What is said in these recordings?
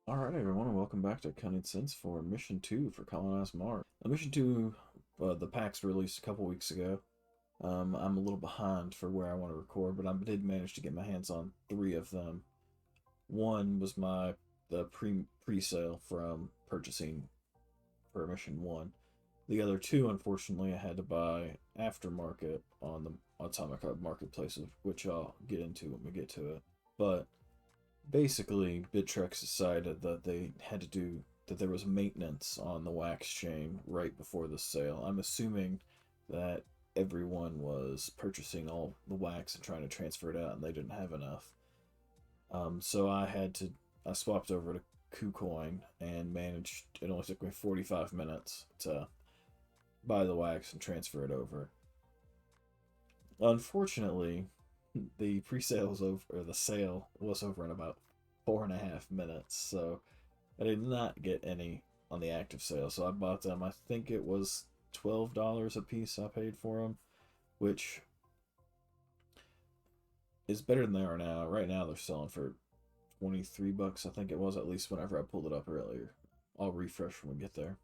Alright everyone, and welcome back to Cunning Sense for Mission 2 for Colonize Mars. Mission 2, the packs released a couple weeks ago. I'm a little behind for where I want to record, but I did manage to get my hands on 3 of them. One was the pre-sale from purchasing for Mission 1. The other 2, unfortunately, I had to buy aftermarket on the Atomic Hub marketplaces, which I'll get into when we get to it. But basically, Bittrex decided that there was maintenance on the wax chain right before the sale. I'm assuming that everyone was purchasing all the wax and trying to transfer it out, and they didn't have enough. So I swapped over to KuCoin and managed. It only took me 45 minutes to buy the wax and transfer it over. Unfortunately, the pre-sale was over, or the sale was over in about 4.5 minutes, so I did not get any on the active sale. So I bought them. I think it was $12 a piece I paid for them, which is better than they are now. Right now they're selling for 23 bucks, I think it was, at least whenever I pulled it up earlier. I'll refresh when we get there.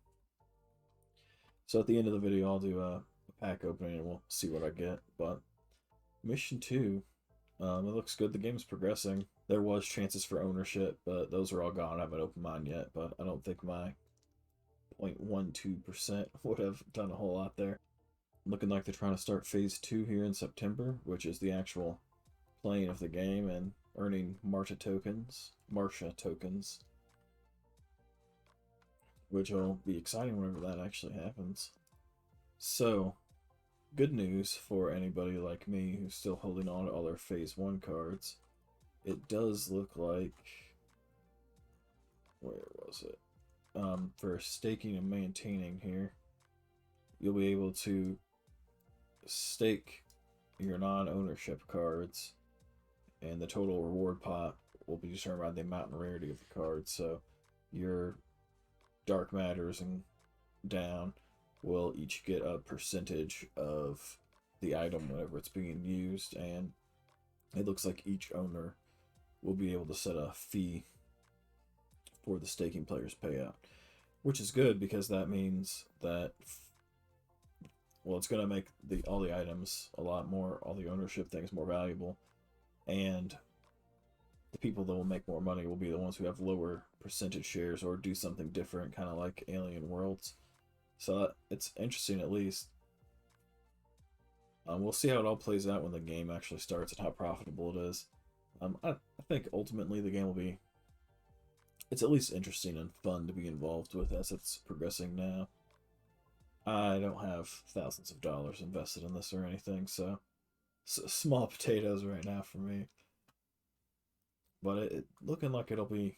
So at the end of the video, I'll do a pack opening and we'll see what I get. But Mission 2, it looks good. The game's progressing. There was chances for ownership, but those are all gone. I haven't opened mine yet, but I don't think my 0.12% would have done a whole lot there. Looking like they're trying to start Phase 2 here in September, which is the actual playing of the game and earning Martia tokens, which will be exciting whenever that actually happens. So, good news for anybody like me who's still holding on to all their Phase 1 cards. It does look like... Where was it? For staking and maintaining here, you'll be able to stake your non-ownership cards, and the total reward pot will be determined by the amount and rarity of the cards. So your dark matters and down will each get a percentage of the item whenever it's being used, and it looks like each owner will be able to set a fee for the staking players payout, which is good because that means that, well, it's going to make all the items a lot more, all the ownership things more valuable, and the people that will make more money will be the ones who have lower percentage shares or do something different, kind of like Alien Worlds. So it's interesting, at least. We'll see how it all plays out when the game actually starts and how profitable it is. I think ultimately the game will be... It's at least interesting and fun to be involved with as it's progressing now. I don't have thousands of dollars invested in this or anything, so small potatoes right now for me. But it looking like it'll be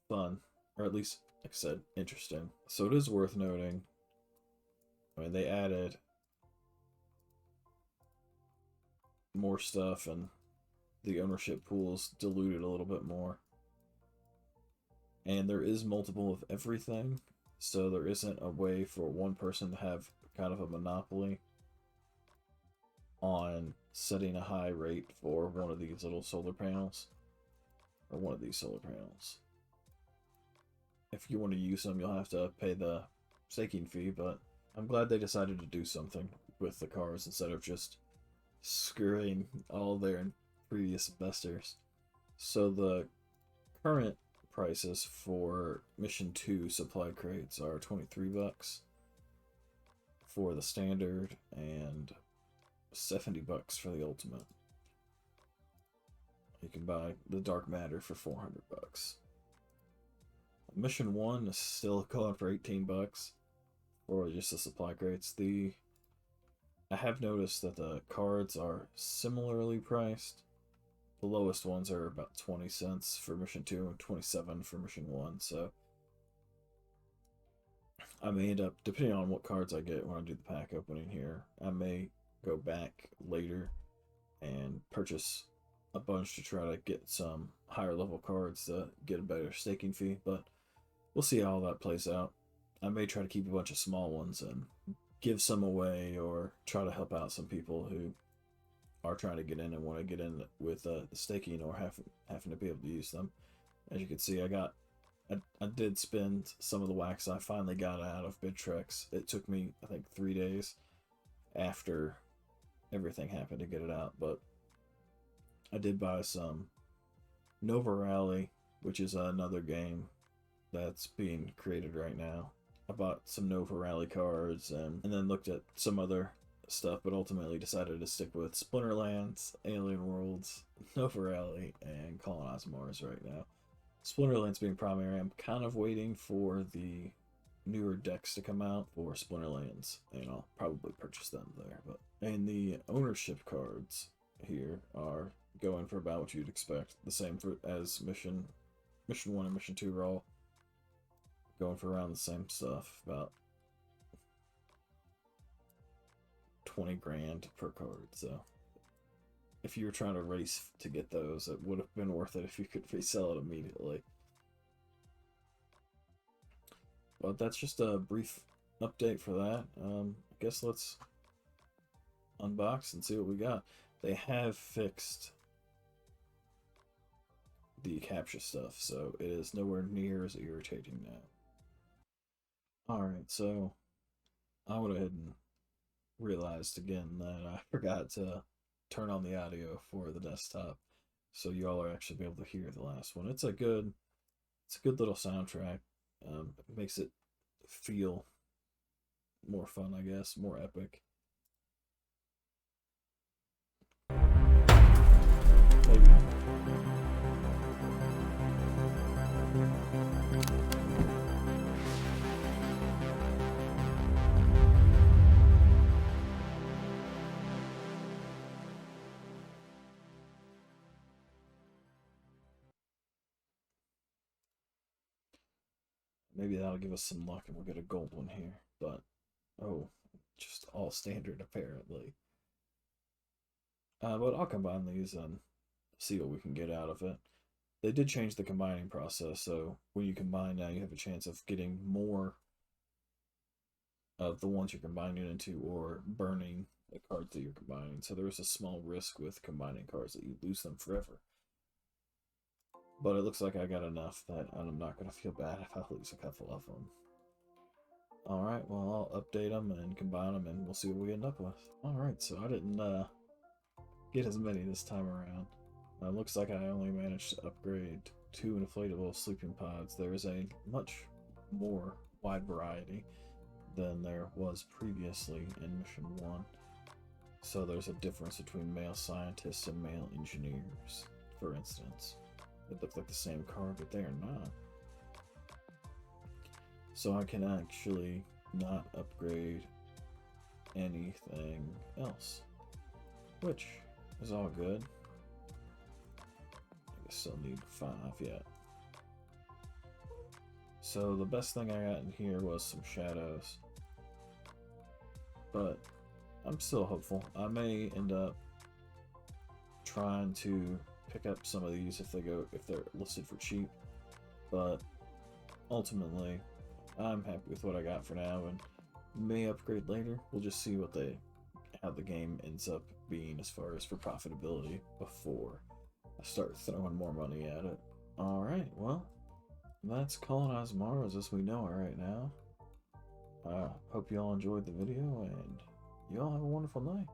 fun, or at least, like I said, interesting. So it is worth noting, I mean, they added more stuff and the ownership pool's diluted a little bit more. And there is multiple of everything, so there isn't a way for one person to have kind of a monopoly on setting a high rate for one of these little solar panels, or one of these solar panels. If you want to use them, you'll have to pay the staking fee, but I'm glad they decided to do something with the cars instead of just screwing all their previous investors. So the current prices for Mission 2 supply crates are 23 bucks for the standard and 70 bucks for the ultimate. You can buy the dark matter for 400 bucks. Mission 1 is still going for 18 bucks for just the supply crates. I have noticed that the cards are similarly priced. The lowest ones are about 20 cents for Mission 2 and 27 for Mission 1, so I may end up, depending on what cards I get when I do the pack opening here, I may go back later and purchase a bunch to try to get some higher level cards to get a better staking fee, but we'll see how all that plays out. I may try to keep a bunch of small ones and give some away, or try to help out some people who are trying to get in and want to get in with the staking or having to be able to use them. As you can see, I got I did spend some of the wax I finally got out of Bittrex. It took me, I think, 3 days after everything happened to get it out, but I did buy some Nova Rally, which is another game that's being created right now. I bought some Nova Rally cards and then looked at some other stuff, but ultimately decided to stick with Splinterlands, Alien Worlds, Nova Rally, and Colonize Mars right now. Splinterlands being primary. I'm kind of waiting for the newer decks to come out for Splinterlands, and I'll probably purchase them there. But and the ownership cards here are going for about what you'd expect. The same for as Mission 1 and Mission 2 are all going for around the same stuff, about 20 grand per card. So if you were trying to race to get those, it would have been worth it if you could resell it immediately. But that's just a brief update for that. I guess let's unbox and see what we got. They have fixed the captcha stuff, so it is nowhere near as irritating now. Alright, so I went ahead and realized again that I forgot to turn on the audio for the desktop, so y'all are actually be able to hear the last one. It's a good little soundtrack. It makes it feel more fun, I guess, more epic. Maybe. Maybe that'll give us some luck and we'll get a gold one here. But, oh, just all standard apparently. But I'll combine these and see what we can get out of it. They did change the combining process, so when you combine now, you have a chance of getting more of the ones you're combining into or burning the cards that you're combining. So there is a small risk with combining cards that you lose them forever. But it looks like I got enough that I'm not going to feel bad if I lose a couple of them. Alright, well, I'll update them and combine them and we'll see what we end up with. Alright, so I didn't get as many this time around. Looks like I only managed to upgrade 2 inflatable sleeping pods. There is a much more wide variety than there was previously in Mission 1. So there's a difference between male scientists and male engineers, for instance. They look like the same card, but they are not. So I can actually not upgrade anything else, which is all good. I still need 5 yet. So the best thing I got in here was some shadows, but I'm still hopeful. I may end up trying to pick up some of these if they're listed for cheap, but ultimately I'm happy with what I got for now and may upgrade later. We'll just see how the game ends up being as far as for profitability before I start throwing more money at it. Alright, well, that's Colonize Mars as we know it right now. I hope you all enjoyed the video and you all have a wonderful night.